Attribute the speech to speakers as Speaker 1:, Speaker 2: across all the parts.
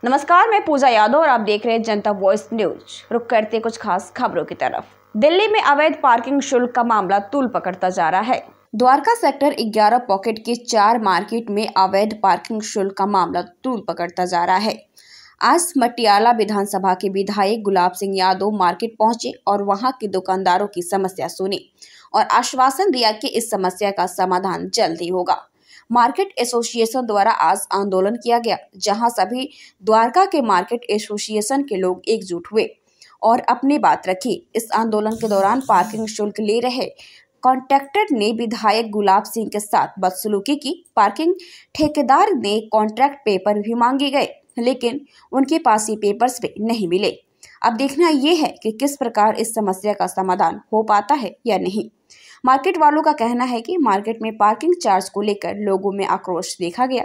Speaker 1: नमस्कार, मैं पूजा यादव और आप देख रहे हैं जनता वॉइस न्यूज। रुक करते कुछ खास खबरों की तरफ। दिल्ली में अवैध पार्किंग शुल्क का मामला तूल पकड़ता जा रहा है। द्वारका सेक्टर 11 पॉकेट के 4 मार्केट में अवैध पार्किंग शुल्क का मामला तूल पकड़ता जा रहा है। आज मटियाला विधानसभा के विधायक गुलाब सिंह यादव मार्केट पहुंचे और वहां के दुकानदारों की समस्या सुनी और आश्वासन दिया कि इस समस्या का समाधान जल्द ही होगा। मार्केट एसोसिएशन द्वारा आज आंदोलन किया गया, जहां सभी द्वारका के मार्केट एसोसिएशन के लोग एकजुट हुए और अपनी बात रखी। इस आंदोलन के दौरान पार्किंग शुल्क ले रहे कॉन्ट्रैक्टर ने विधायक गुलाब सिंह के साथ बदसलूकी की। पार्किंग ठेकेदार ने कॉन्ट्रैक्ट पेपर भी मांगे गए, लेकिन उनके पास ये पेपर्स भी नहीं मिले। अब देखना ये है कि किस प्रकार इस समस्या का समाधान हो पाता है या नहीं। मार्केट वालों का कहना है कि मार्केट में पार्किंग चार्ज को लेकर लोगों में आक्रोश देखा गया।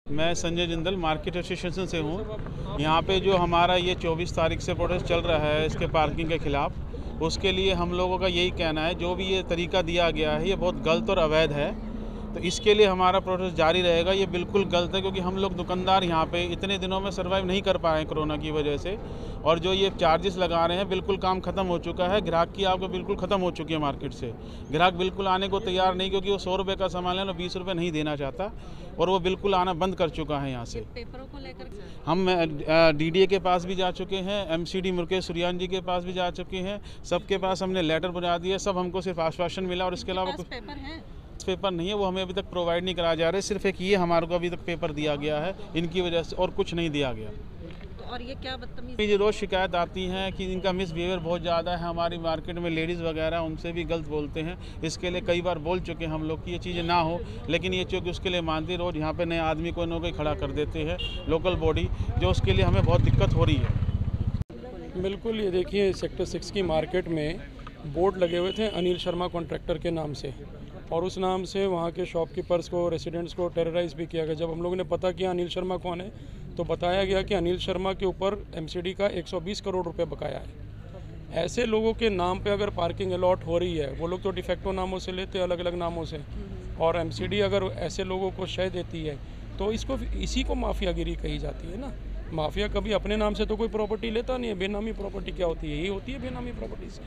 Speaker 2: मैं संजय जिंदल मार्केट एसोसिएशन से हूँ। यहाँ पे जो हमारा ये 24 तारीख से प्रोटेस्ट चल रहा है इसके पार्किंग के खिलाफ, उसके लिए हम लोगों का यही कहना है, जो भी ये तरीका दिया गया है ये बहुत गलत और अवैध है। तो इसके लिए हमारा प्रोटेस्ट जारी रहेगा। ये बिल्कुल गलत है, क्योंकि हम लोग दुकानदार यहाँ पे इतने दिनों में सर्वाइव नहीं कर पाए हैं कोरोना की वजह से, और जो ये चार्जेस लगा रहे हैं बिल्कुल काम ख़त्म हो चुका है। ग्राहक की आपको बिल्कुल ख़त्म हो चुकी है मार्केट से। ग्राहक बिल्कुल आने को तैयार नहीं, क्योंकि वो 100 रुपये का सामान है ना 20 रुपये नहीं देना चाहता, और वो बिल्कुल आना बंद कर चुका है यहाँ से।
Speaker 3: पेपरों को लेकर
Speaker 2: हम डीडीए के पास भी जा चुके हैं, एमसीडी मुकेश सूर्यान जी के पास भी जा चुके हैं, सबके पास हमने लेटर पहुँचा दिए। सब हमको सिर्फ आश्वासन मिला, और इसके अलावा कुछ पेपर नहीं है, वो हमें अभी तक प्रोवाइड नहीं कराया जा रहा है। सिर्फ एक ये हमारे को अभी तक पेपर दिया गया है इनकी वजह से, और कुछ नहीं दिया गया।
Speaker 3: और ये क्या बदतमीजी?
Speaker 2: रोज़ शिकायत आती है कि इनका मिसबिहेवियर बहुत ज़्यादा है। हमारी मार्केट में लेडीज़ वगैरह उनसे भी गलत बोलते हैं। इसके लिए कई बार बोल चुके हैं हम लोग कि ये चीज़ें ना हो, लेकिन ये चूँकि उसके लिए मानती, रोज़ यहाँ पे नए आदमी को न कोई खड़ा कर देते हैं लोकल बॉडी, जो उसके लिए हमें बहुत दिक्कत हो रही है।
Speaker 4: बिल्कुल, ये देखिए सेक्टर 6 की मार्केट में बोर्ड लगे हुए थे अनिल शर्मा कॉन्ट्रैक्टर के नाम से, और उस नाम से वहाँ के शॉपकीपर्स को, रेसिडेंट्स को टेरराइज़ भी किया गया। जब हम लोगों ने पता किया अनिल शर्मा कौन है, तो बताया गया कि अनिल शर्मा के ऊपर एमसीडी का 120 करोड़ रुपए बकाया है। ऐसे लोगों के नाम पे अगर पार्किंग अलॉट हो रही है, वो लोग तो डिफेक्टो नामों से लेते हैं, अलग अलग नामों से, और एमसीडी अगर ऐसे लोगों को शय देती है तो इसी को माफियागिरी कही जाती है ना। माफिया कभी अपने नाम से तो कोई प्रॉपर्टी लेता नहीं है। बेनामी प्रॉपर्टी क्या होती है? यही होती है बेनामी प्रॉपर्टीज।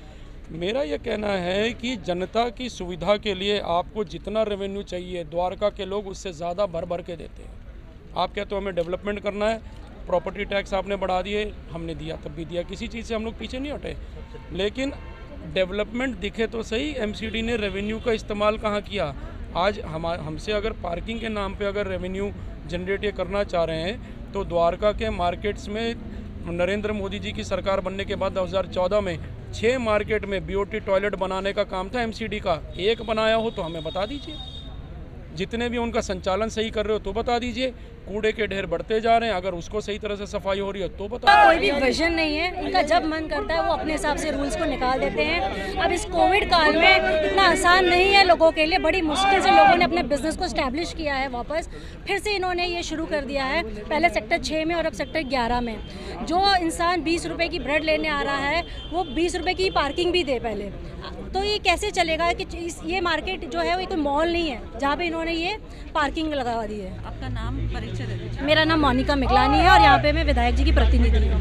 Speaker 4: मेरा ये कहना है कि जनता की सुविधा के लिए आपको जितना रेवेन्यू चाहिए, द्वारका के लोग उससे ज़्यादा भर भर के देते हैं। आप कहते हो हमें डेवलपमेंट करना है, प्रॉपर्टी टैक्स आपने बढ़ा दिए, हमने दिया तब भी दिया, किसी चीज़ से हम लोग पीछे नहीं हटे। लेकिन डेवलपमेंट दिखे तो सही, एमसीडी ने रेवेन्यू का इस्तेमाल कहाँ किया? आज हमसे अगर पार्किंग के नाम पे अगर रेवेन्यू जनरेट ये करना चाह रहे हैं, तो द्वारका के मार्केट्स में नरेंद्र मोदी जी की सरकार बनने के बाद 2014 में 6 मार्केट में बीओटी टॉयलेट बनाने का काम था एमसीडी का। एक बनाया हो तो हमें बता दीजिए। जितने भी उनका संचालन सही कर रहे हो तो बता दीजिए। कूड़े के ढेर बढ़ते जा रहे हैं, अगर उसको सही तरह से सफाई हो रही है तो बता।
Speaker 3: कोई भी विजन नहीं है इनका। जब मन करता है वो अपने हिसाब से रूल्स को निकाल देते हैं। अब इस कोविड काल में इतना आसान नहीं है लोगों के लिए। बड़ी मुश्किल से लोगों ने अपने बिजनेस को स्टैब्लिश किया है वापस। फिर से इन्होंने ये शुरू कर दिया है, पहले सेक्टर 6 में और अब सेक्टर 11 में। जो इंसान 20 रुपये की ब्रेड लेने आ रहा है वो 20 रुपये की पार्किंग भी दे पहले। तो ये कैसे चलेगा कि ये मार्केट जो है वो कोई मॉल नहीं है जहाँ पे इन्होंने ये पार्किंग लगा दी है।
Speaker 5: आपका नाम परिचय?
Speaker 3: मेरा नाम मोनिका मिगलानी है और यहाँ पे मैं विधायक जी की प्रतिनिधि हूँ।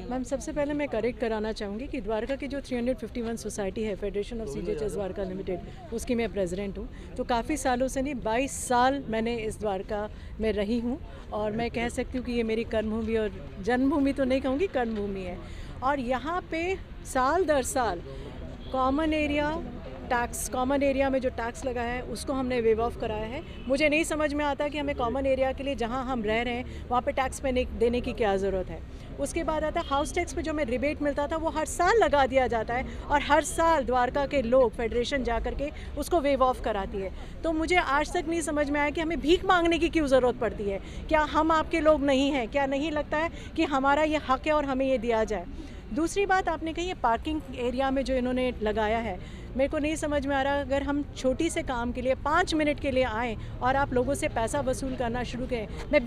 Speaker 5: मैम, सबसे पहले मैं करेक्ट कराना चाहूँगी कि द्वारका की जो 351 सोसाइटी है, फेडरेशन ऑफ सीजेएचएस द्वारका लिमिटेड, उसकी मैं प्रेसिडेंट हूँ। तो काफ़ी सालों से नहीं, 22 साल मैंने इस द्वारका में रही हूँ, और मैं कह सकती हूँ कि ये मेरी कर्मभूमि और जन्मभूमि तो नहीं कहूँगी, कर्मभूमि है। और यहाँ पे साल दर साल कॉमन एरिया में जो टैक्स लगा है उसको हमने वेव ऑफ कराया है। मुझे नहीं समझ में आता कि हमें कॉमन एरिया के लिए जहाँ हम रह रहे हैं वहाँ पे टैक्स देने की क्या ज़रूरत है। उसके बाद आता है हाउस टैक्स पे जो हमें रिबेट मिलता था वो हर साल लगा दिया जाता है, और हर साल द्वारका के लोग फेडरेशन जा कर के उसको वेव ऑफ कराती है। तो मुझे आज तक नहीं समझ में आया कि हमें भीख मांगने की क्यों ज़रूरत पड़ती है। क्या हम आपके लोग नहीं हैं? क्या नहीं लगता है कि हमारा ये हक है और हमें ये दिया जाए? दूसरी बात आपने कही है पार्किंग एरिया में जो इन्होंने लगाया है, मेरे को नहीं समझ में आ रहा। अगर हम छोटी से काम के लिए 5 मिनट के लिए आएँ और आप लोगों से पैसा वसूल करना शुरू करें, मैं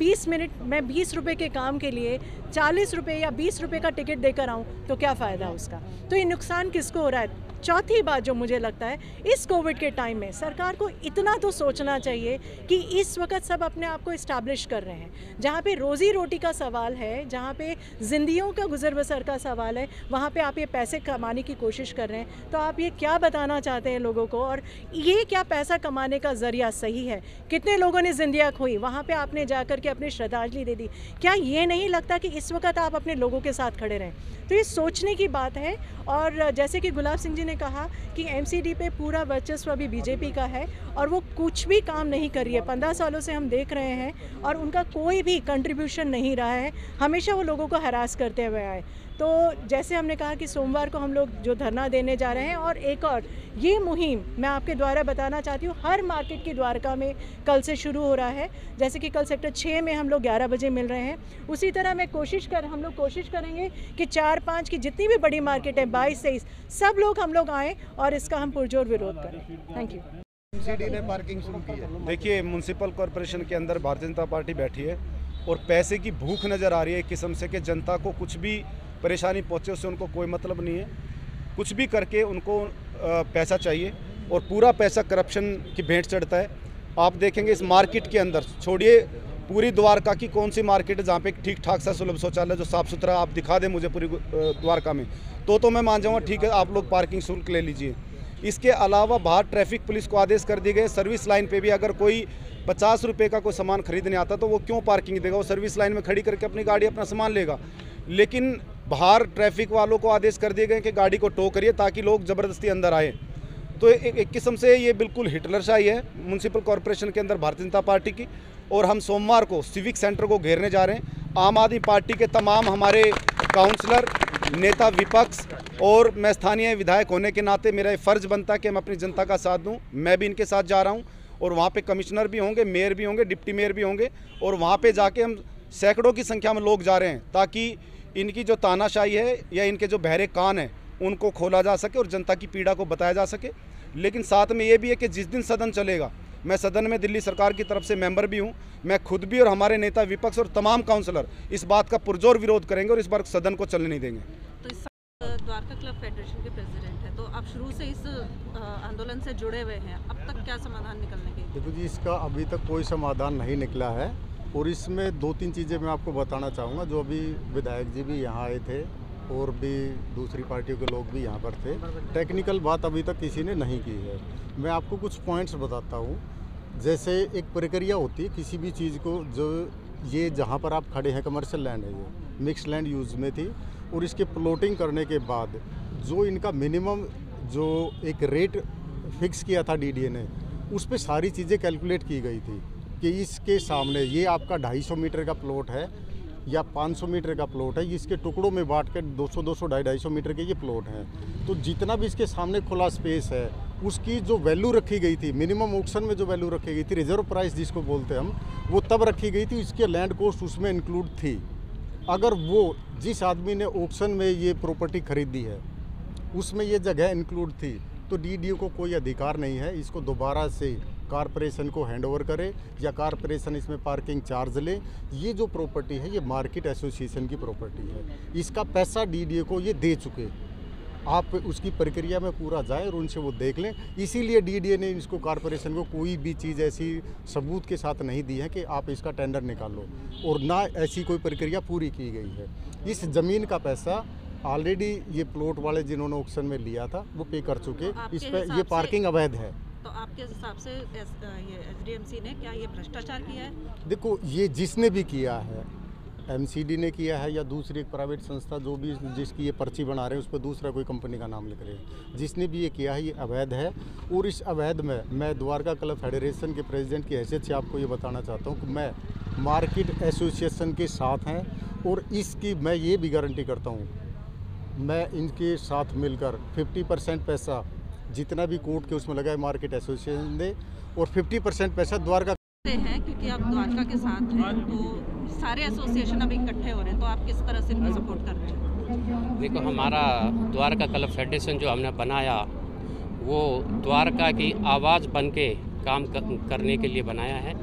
Speaker 5: 20 रुपए के काम के लिए 40 रुपये या 20 रुपये का टिकट देकर आऊँ तो क्या फ़ायदा उसका? तो ये नुकसान किसको हो रहा है? चौथी बात जो मुझे लगता है, इस कोविड के टाइम में सरकार को इतना तो सोचना चाहिए कि इस वक्त सब अपने आप को इस्टेब्लिश कर रहे हैं। जहाँ पे रोज़ी रोटी का सवाल है, जहाँ पे जिंदगियों का गुजर बसर का सवाल है, वहाँ पे आप ये पैसे कमाने की कोशिश कर रहे हैं। तो आप ये क्या बताना चाहते हैं लोगों को, और ये क्या पैसा कमाने का ज़रिया सही है? कितने लोगों ने जिंदगियाँ खोई, वहाँ पर आपने जाकर के अपनी श्रद्धांजलि दे दी। क्या ये नहीं लगता कि इस वक्त आप अपने लोगों के साथ खड़े रहें? तो ये सोचने की बात है। और जैसे कि गुलाब सिंह जी ने कहा कि एमसीडी पे पूरा वर्चस्व अभी बीजेपी का है और वो कुछ भी काम नहीं कर रही है। 15 सालों से हम देख रहे हैं और उनका कोई भी कंट्रीब्यूशन नहीं रहा है, हमेशा वो लोगों को हरास करते हुए आए। तो जैसे हमने कहा कि सोमवार को हम लोग जो धरना देने जा रहे हैं, और एक और ये मुहिम मैं आपके द्वारा बताना चाहती हूँ, हर मार्केट की द्वारका में कल से शुरू हो रहा है। जैसे कि कल सेक्टर 6 में हम लोग 11 बजे मिल रहे हैं, उसी तरह हम लोग कोशिश करेंगे कि 4-5 की जितनी भी बड़ी मार्केट है, 22-23, सब लोग हम लोग आएँ और इसका हम पुरजोर विरोध करें। Thank you.
Speaker 6: एमसीडी ने पार्किंग शुरू की है। देखिए, म्यूनसिपल कॉरपोरेशन के अंदर भारतीय जनता पार्टी बैठी है और पैसे की भूख नज़र आ रही है एक किस्म से कि जनता को कुछ भी परेशानी पहुँचे उससे उनको कोई मतलब नहीं है। कुछ भी करके उनको पैसा चाहिए और पूरा पैसा करप्शन की भेंट चढ़ता है। आप देखेंगे इस मार्केट के अंदर, छोड़िए पूरी द्वारका की कौन सी मार्केट है जहाँ पे ठीक ठाक सा सुलभ शौचालय जो साफ़ सुथरा आप दिखा दें मुझे पूरी द्वारका में, तो मैं मान जाऊँगा ठीक है आप लोग पार्किंग शुल्क ले लीजिए। इसके अलावा बाहर ट्रैफिक पुलिस को आदेश कर दिए गए, सर्विस लाइन पे भी अगर कोई 50 रुपये का कोई सामान खरीदने आता तो वो क्यों पार्किंग देगा, वो सर्विस लाइन में खड़ी करके अपनी गाड़ी अपना सामान लेगा। लेकिन बाहर ट्रैफिक वालों को आदेश कर दिए गए कि गाड़ी को टो करिए ताकि लोग ज़बरदस्ती अंदर आए। तो एक किस्म से ये बिल्कुल हिटलरशाही है म्यूनसिपल कॉरपोरेशन के अंदर भारतीय जनता पार्टी की। और हम सोमवार को सिविक सेंटर को घेरने जा रहे हैं। आम आदमी पार्टी के तमाम हमारे काउंसलर, नेता विपक्ष और मैं स्थानीय विधायक होने के नाते मेरा ये फ़र्ज़ बनता है कि मैं अपनी जनता का साथ दूं। मैं भी इनके साथ जा रहा हूं और वहां पे कमिश्नर भी होंगे, मेयर भी होंगे, डिप्टी मेयर भी होंगे और वहां पे जाके हम सैकड़ों की संख्या में लोग जा रहे हैं ताकि इनकी जो तानाशाही है या इनके जो बहरे कान हैं उनको खोला जा सके और जनता की पीड़ा को बताया जा सके। लेकिन साथ में ये भी है कि जिस दिन सदन चलेगा, मैं सदन में दिल्ली सरकार की तरफ से मेंबर भी हूं, मैं खुद भी और हमारे नेता विपक्ष और तमाम काउंसलर इस बात का पुरजोर विरोध करेंगे और इस बार सदन को चलने नहीं देंगे।
Speaker 7: तो इस द्वारका क्लब फेडरेशन के प्रेसिडेंट है, तो आप शुरू से इस आंदोलन से जुड़े हुए हैं, अब तक क्या समाधान निकलने के?
Speaker 8: देखो जी, इसका अभी तक कोई समाधान नहीं निकला है और इसमें 2-3 चीज़ें मैं आपको बताना चाहूँगा। जो अभी विधायक जी भी यहाँ आए थे और भी दूसरी पार्टियों के लोग भी यहाँ पर थे, टेक्निकल बात अभी तक किसी ने नहीं की है। मैं आपको कुछ पॉइंट्स बताता हूँ। जैसे एक प्रक्रिया होती है किसी भी चीज़ को, जो ये जहाँ पर आप खड़े हैं कमर्शियल लैंड है, ये मिक्स लैंड यूज़ में थी और इसके प्लॉटिंग करने के बाद जो इनका मिनिमम जो एक रेट फिक्स किया था डीडीए ने, उस पर सारी चीज़ें कैलकुलेट की गई थी कि इसके सामने ये आपका 250 मीटर का प्लॉट है या 500 मीटर का प्लॉट है, इसके टुकड़ों में बांट कर 200, 250 मीटर के ये प्लॉट हैं। तो जितना भी इसके सामने खुला स्पेस है उसकी जो वैल्यू रखी गई थी, मिनिमम ऑक्शन में जो वैल्यू रखी गई थी, रिजर्व प्राइस जिसको बोलते हैं हम, वो तब रखी गई थी, इसके लैंड कॉस्ट उसमें इंक्लूड थी। अगर वो जिस आदमी ने ऑक्शन में ये प्रॉपर्टी खरीदी है उसमें ये जगह इंक्लूड थी, तो डीडीओ को कोई अधिकार नहीं है इसको दोबारा से कारपोरेशन को हैंडओवर करे या कारपोरेशन इसमें पार्किंग चार्ज ले। ये जो प्रॉपर्टी है ये मार्केट एसोसिएशन की प्रॉपर्टी है, इसका पैसा डीडीओ को ये दे चुके। आप उसकी प्रक्रिया में पूरा जाए और उनसे वो देख लें। इसीलिए डीडीए ने इसको कारपोरेशन को कोई भी चीज़ ऐसी सबूत के साथ नहीं दी है कि आप इसका टेंडर निकालो, और ना ऐसी कोई प्रक्रिया पूरी की गई है। इस ज़मीन का पैसा ऑलरेडी ये प्लॉट वाले जिन्होंने ऑक्शन में लिया था वो पे कर चुके। इस पर ये पार्किंग अवैध है।
Speaker 7: तो आपके हिसाब से ये एसडीएमसी ने क्या ये भ्रष्टाचार किया है?
Speaker 8: देखो, ये जिसने भी किया है, एमसीडी ने किया है या दूसरी एक प्राइवेट संस्था जो भी जिसकी ये पर्ची बना रहे हैं उस पर दूसरा कोई कंपनी का नाम लिख रहे हैं, जिसने भी ये किया है ये अवैध है। और इस अवैध में मैं द्वारका क्लब फेडरेशन के प्रेसिडेंट की हैसियत से आपको ये बताना चाहता हूँ कि मैं मार्केट एसोसिएशन के साथ हैं और इसकी मैं ये भी गारंटी करता हूँ, मैं इनके साथ मिलकर 50% पैसा जितना भी कोर्ट के उसमें लगा है मार्केट एसोसिएशन दे और 50% पैसा द्वारका
Speaker 7: हैं। क्योंकि आप द्वारका के साथ हैं तो सारे एसोसिएशन अब इकट्ठे हो रहे हैं, तो आप किस तरह से इनको सपोर्ट कर रहे हैं?
Speaker 9: देखो, हमारा द्वारका क्लब फेडरेशन जो हमने बनाया वो द्वारका की आवाज़ बन के काम करने के लिए बनाया है।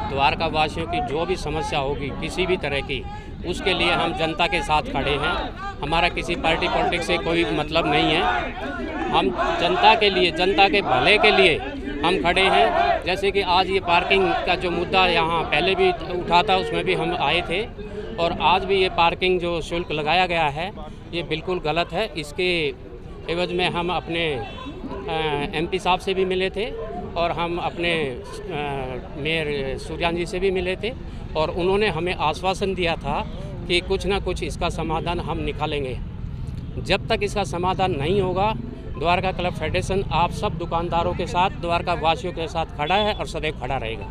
Speaker 9: द्वारका वासियों की जो भी समस्या होगी किसी भी तरह की, उसके लिए हम जनता के साथ खड़े हैं। हमारा किसी पार्टी पॉलिटिक्स से कोई मतलब नहीं है। हम जनता के लिए, जनता के भले के लिए हम खड़े हैं। जैसे कि आज ये पार्किंग का जो मुद्दा यहाँ पहले भी उठा था, उसमें भी हम आए थे, और आज भी ये पार्किंग जो शुल्क लगाया गया है ये बिल्कुल गलत है। इसके एवज में हम अपने MP साहब से भी मिले थे और हम अपने मेयर सूर्यान जी से भी मिले थे, और उन्होंने हमें आश्वासन दिया था कि कुछ ना कुछ इसका समाधान हम निकालेंगे। जब तक इसका समाधान नहीं होगा, द्वारका क्लब फेडरेशन आप सब दुकानदारों के साथ, द्वारका वासियों के साथ खड़ा है और सदैव खड़ा रहेगा।